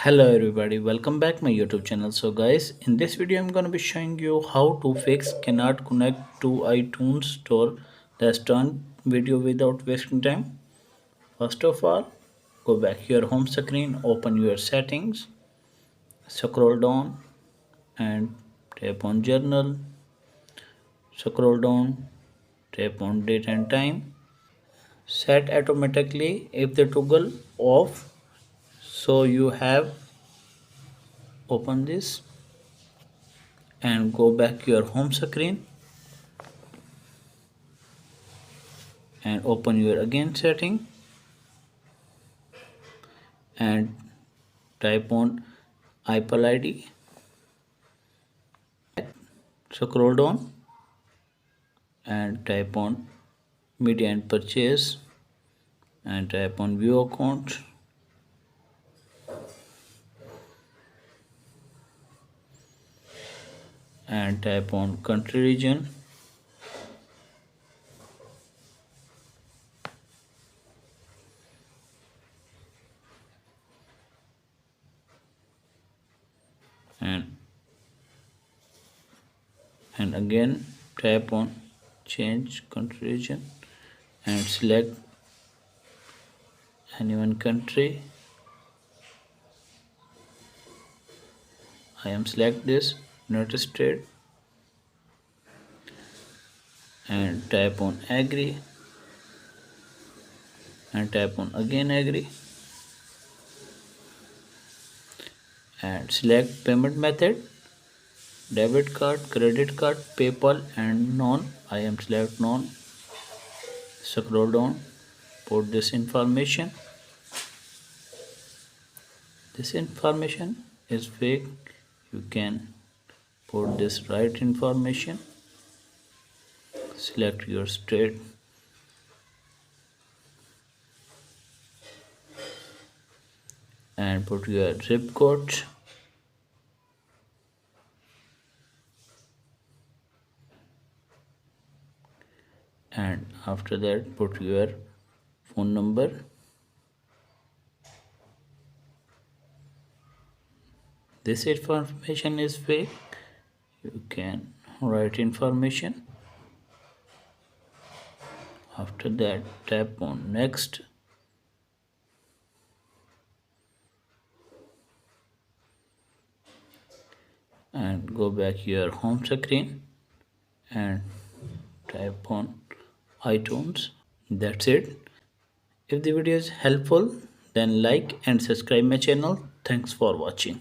Hello everybody, welcome back my YouTube channel. So guys, in this video I'm gonna be showing you how to fix cannot connect to iTunes store restaurant video without wasting time. First of all, go back to your home screen, open your settings, scroll down and tap on journal, scroll down, tap on date and time. Set automatically if the toggle off, so you have open this and go back to your home screen and open your again setting and type on Apple ID. Scroll down and type on media and purchase and type on view account and type on country region and again tap on change country region and select any one country. I am select this United States and type on agree and type on again agree and select payment method debit card, credit card, PayPal and non. I am select non. Scroll down, put this information. This information is fake. You can put this right information. Select your state and put your zip code and after that put your phone number. This information is fake. You can write information. After that tap on next and go back your home screen and type on iTunes. That's it. If the video is helpful, then like and subscribe my channel. Thanks for watching.